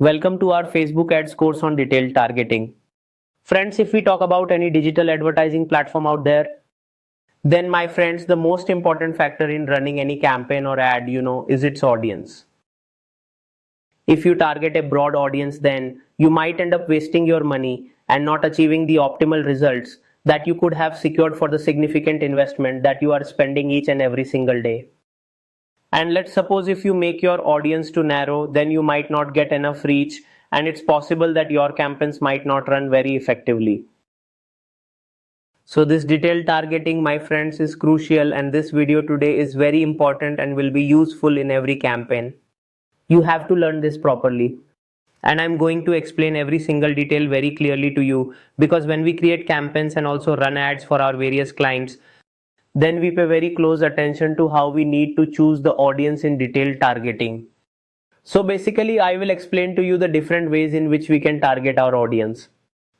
Welcome to our Facebook ads course on detailed targeting. Friends, if we talk about any digital advertising platform out there, then my friends, the most important factor in running any campaign or ad, is its audience. If you target a broad audience, then you might end up wasting your money and not achieving the optimal results that you could have secured for the significant investment that you are spending each and every single day. And let's suppose if you make your audience too narrow, then you might not get enough reach, and it's possible that your campaigns might not run very effectively. So this detailed targeting, my friends, is crucial, and this video today is very important and will be useful in every campaign. You have to learn this properly. And I'm going to explain every single detail very clearly to you, because when we create campaigns and also run ads for our various clients, then we pay very close attention to how we need to choose the audience in detailed targeting. So basically, I will explain to you the different ways in which we can target our audience.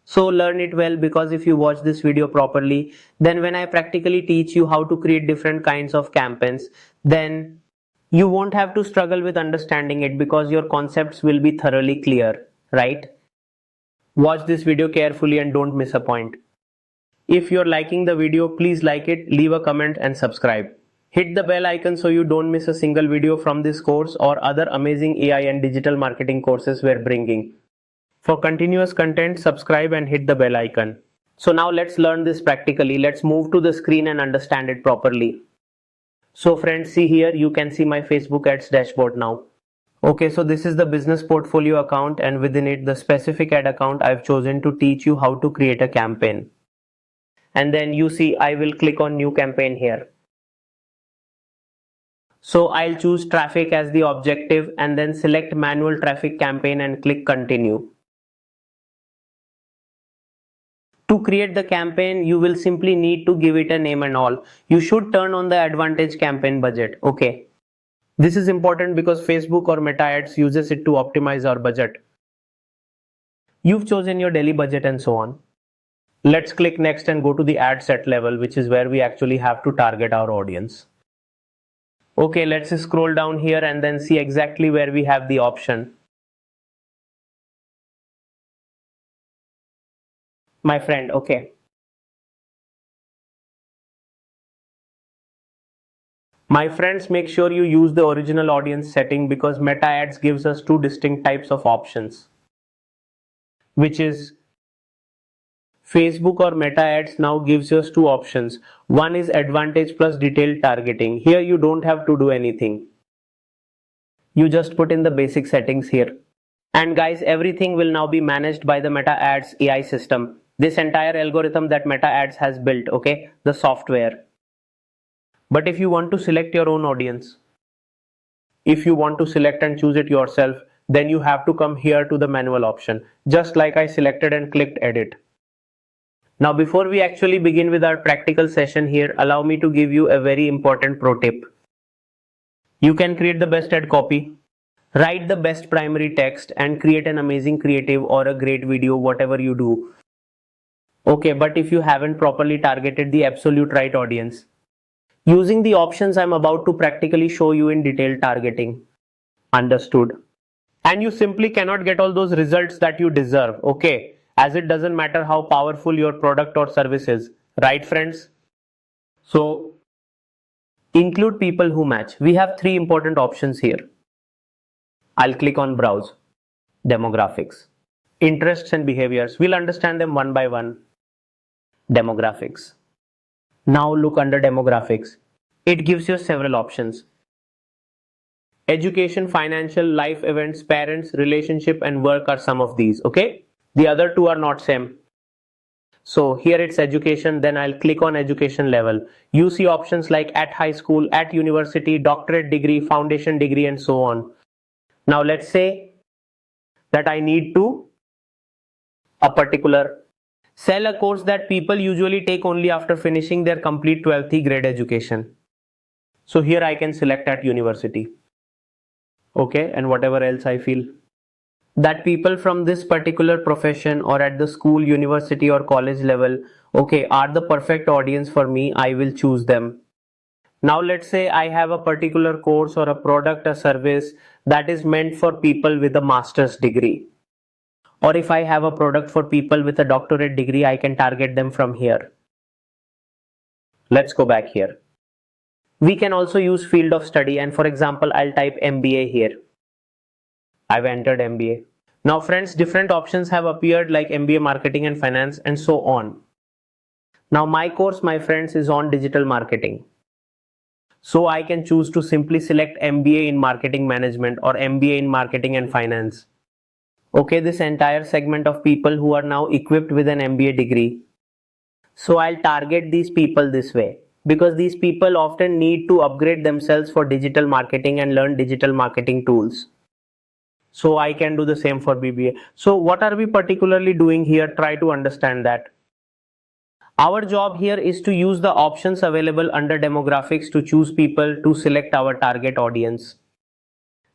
So learn it well, because if you watch this video properly, then when I practically teach you how to create different kinds of campaigns, then you won't have to struggle with understanding it, because your concepts will be thoroughly clear, right? Watch this video carefully and don't miss a point. If you're liking the video, please like it, leave a comment and subscribe. Hit the bell icon so you don't miss a single video from this course or other amazing AI and digital marketing courses we're bringing. For continuous content, subscribe and hit the bell icon. So now let's learn this practically. Let's move to the screen and understand it properly. So friends, see here, you can see my Facebook ads dashboard now. Okay, so this is the business portfolio account, and within it the specific ad account I've chosen to teach you how to create a campaign. And then you see I will click on new campaign here. So I'll choose traffic as the objective and then select manual traffic campaign and click continue. To create the campaign, you will simply need to give it a name and all. You should turn on the advantage campaign budget. Okay. This is important because Facebook or Meta Ads uses it to optimize our budget. You've chosen your daily budget and so on. Let's click next and go to the ad set level, which is where we actually have to target our audience. Okay, let's scroll down here and then see exactly where we have the option. My friend, okay. My friends, make sure you use the original audience setting, because Meta Ads gives us two distinct types of options, which is Facebook or Meta Ads now gives us two options. One is advantage plus detailed targeting. Here you don't have to do anything. You just put in the basic settings here. And guys, everything will now be managed by the Meta Ads AI system. This entire algorithm that Meta Ads has built, okay, the software. But if you want to select your own audience, if you want to select and choose it yourself, then you have to come here to the manual option, just like I selected and clicked edit. Now before we actually begin with our practical session here, allow me to give you a very important pro tip. You can create the best ad copy, write the best primary text, and create an amazing creative or a great video, whatever you do. Okay, but if you haven't properly targeted the absolute right audience, using the options I'm about to practically show you in detailed targeting. Understood? And you simply cannot get all those results that you deserve, okay? As it doesn't matter how powerful your product or service is, right friends? So, include people who match. We have three important options here. I'll click on browse. Demographics. Interests and behaviors. We'll understand them one by one. Demographics. Now look under demographics. It gives you several options. Education, financial, life events, parents, relationship, and work are some of these, okay? The other two are not same. So here it's education, then I'll click on education level. You see options like at high school, at university, doctorate degree, foundation degree, and so on. Now let's say that I need to sell a course that people usually take only after finishing their complete 12th grade education. So here I can select at university. Okay, and whatever else I feel that people from this particular profession or at the school, university or college level, okay, are the perfect audience for me, I will choose them. Now let's say I have a particular course or a product or service that is meant for people with a master's degree. Or if I have a product for people with a doctorate degree, I can target them from here. Let's go back here. We can also use field of study, and for example, I'll type MBA here. I've entered MBA. Now friends, different options have appeared like MBA marketing and finance and so on. Now my course, my friends, is on digital marketing. So I can choose to simply select MBA in marketing management or MBA in marketing and finance. Okay, this entire segment of people who are now equipped with an MBA degree. So I'll target these people this way because these people often need to upgrade themselves for digital marketing and learn digital marketing tools. So I can do the same for BBA. So what are we particularly doing here? Try to understand that. Our job here is to use the options available under demographics to choose people to select our target audience.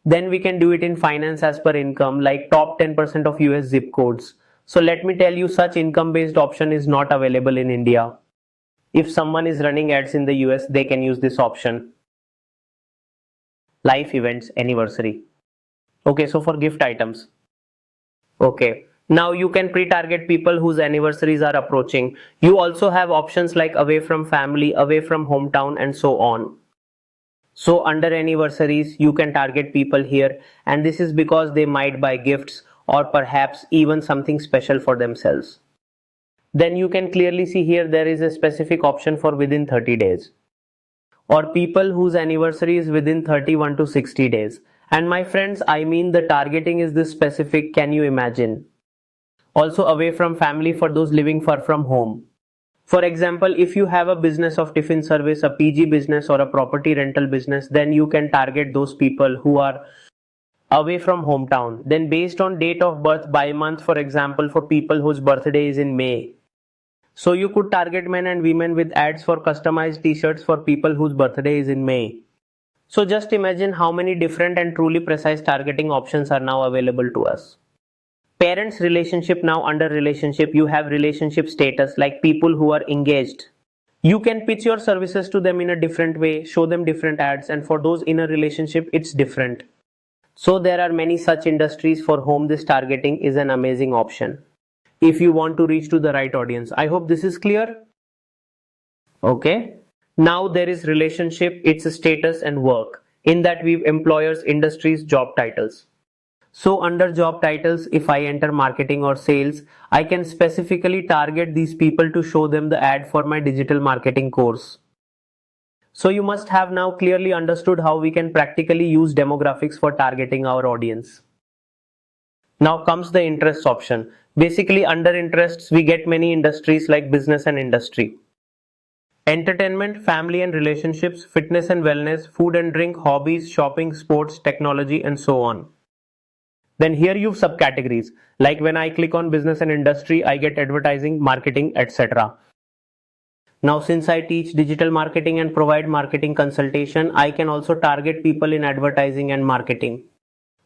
Then we can do it in finance as per income, like top 10% of US zip codes. So let me tell you, such income based option is not available in India. If someone is running ads in the US, they can use this option. Life events, anniversary. Okay, so for gift items. Okay, now you can pre-target people whose anniversaries are approaching. You also have options like away from family, away from hometown, and so on. So under anniversaries, you can target people here, and this is because they might buy gifts or perhaps even something special for themselves. Then you can clearly see here there is a specific option for within 30 days. Or people whose anniversary is within 31 to 60 days. And my friends, I mean the targeting is this specific, can you imagine? Also away from family for those living far from home. For example, if you have a business of tiffin service, a PG business or a property rental business, then you can target those people who are away from hometown. Then based on date of birth by month, for example, for people whose birthday is in May. So you could target men and women with ads for customized t-shirts for people whose birthday is in May. So just imagine how many different and truly precise targeting options are now available to us. Parents relationship, now under relationship you have relationship status like people who are engaged. You can pitch your services to them in a different way, show them different ads, and for those in a relationship it's different. So there are many such industries for whom this targeting is an amazing option if you want to reach to the right audience. I hope this is clear. Okay. Now there is relationship, its status and work. In that we've employers, industries, job titles. So under job titles, if I enter marketing or sales, I can specifically target these people to show them the ad for my digital marketing course. So you must have now clearly understood how we can practically use demographics for targeting our audience. Now comes the interests option. Basically under interests, we get many industries like business and industry. Entertainment, family and relationships, fitness and wellness, food and drink, hobbies, shopping, sports, technology, and so on. Then here you've subcategories, like when I click on business and industry, I get advertising, marketing, etc. Now since I teach digital marketing and provide marketing consultation, I can also target people in advertising and marketing.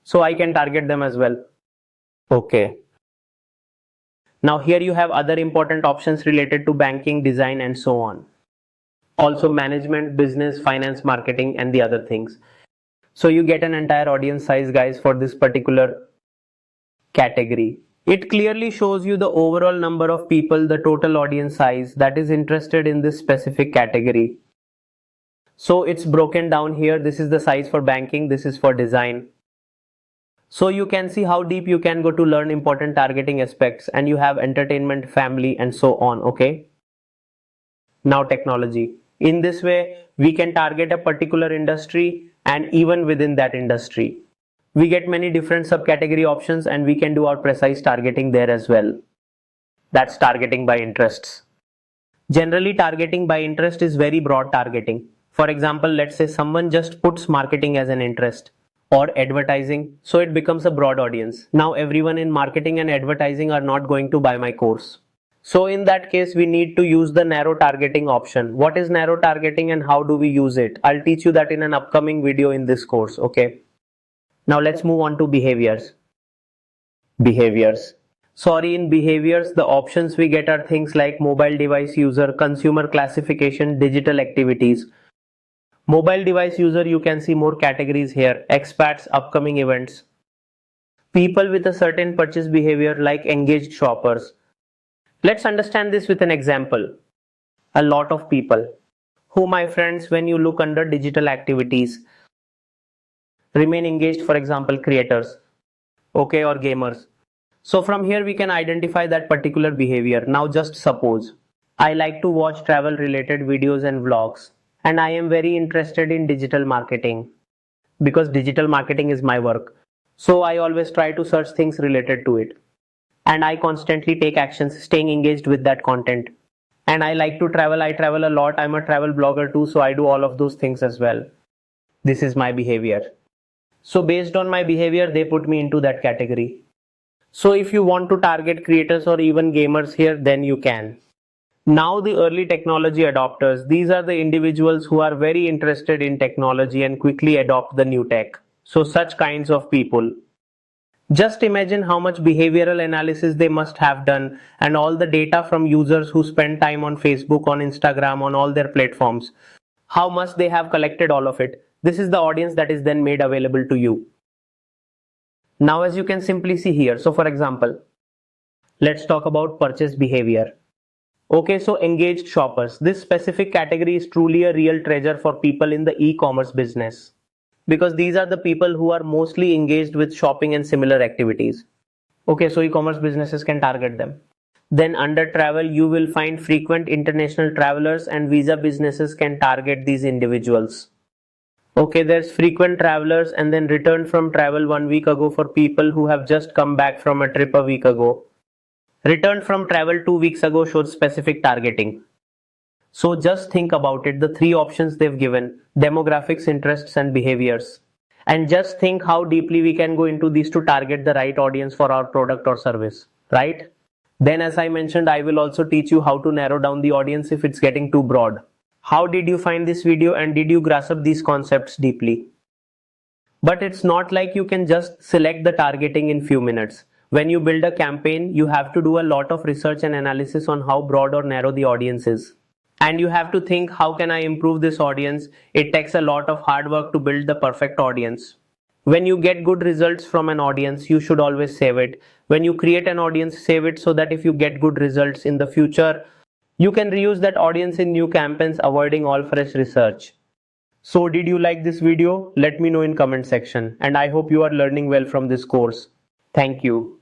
So I can target them as well. Okay. Now here you have other important options related to banking, design, and so on. Also management, business, finance, marketing, and the other things. So you get an entire audience size, guys, for this particular category. It clearly shows you the overall number of people, the total audience size that is interested in this specific category. So it's broken down here. This is the size for banking, this is for design. So you can see how deep you can go to learn important targeting aspects, and you have entertainment, family, and so on. Okay. Now technology. In this way, we can target a particular industry and even within that industry. We get many different subcategory options and we can do our precise targeting there as well. That's targeting by interests. Generally, targeting by interest is very broad targeting. For example, let's say someone just puts marketing as an interest or advertising, so it becomes a broad audience. Now everyone in marketing and advertising are not going to buy my course. So in that case, we need to use the narrow targeting option. What is narrow targeting and how do we use it? I'll teach you that in an upcoming video in this course, okay? Now let's move on to behaviors. Behaviors. Sorry, in behaviors, the options we get are things like mobile device user, consumer classification, digital activities. Mobile device user, you can see more categories here. Expats, upcoming events. People with a certain purchase behavior like engaged shoppers. Let's understand this with an example. A lot of people. Who, my friends, when you look under digital activities, remain engaged, for example, creators, okay, or gamers. So from here we can identify that particular behavior. Now just suppose I like to watch travel related videos and vlogs, and I am very interested in digital marketing because digital marketing is my work. So I always try to search things related to it, and I constantly take actions staying engaged with that content. And I like to travel. I travel a lot. I'm a travel blogger too, so I do all of those things as well. This is my behavior. So based on my behavior, they put me into that category. So if you want to target creators or even gamers here, then you can. Now the early technology adopters, these are the individuals who are very interested in technology and quickly adopt the new tech. So such kinds of people. Just imagine how much behavioral analysis they must have done and all the data from users who spend time on Facebook, on Instagram, on all their platforms. How much they have collected all of it. This is the audience that is then made available to you. Now as you can simply see here, so for example, let's talk about purchase behavior. Okay, so engaged shoppers. This specific category is truly a real treasure for people in the e-commerce business because these are the people who are mostly engaged with shopping and similar activities. Okay, so e-commerce businesses can target them. Then under travel, you will find frequent international travelers and visa businesses can target these individuals. Okay, there's frequent travelers and then returned from travel 1 week ago for people who have just come back from a trip a week ago. Returned from travel 2 weeks ago shows specific targeting. So just think about it, the three options they've given, demographics, interests and behaviors. And just think how deeply we can go into these to target the right audience for our product or service, right? Then as I mentioned, I will also teach you how to narrow down the audience if it's getting too broad. How did you find this video and did you grasp these concepts deeply? But it's not like you can just select the targeting in few minutes. When you build a campaign, you have to do a lot of research and analysis on how broad or narrow the audience is. And you have to think, how can I improve this audience? It takes a lot of hard work to build the perfect audience. When you get good results from an audience, you should always save it. When you create an audience, save it so that if you get good results in the future, you can reuse that audience in new campaigns, avoiding all fresh research. So did you like this video? Let me know in comment section, and I hope you are learning well from this course. Thank you.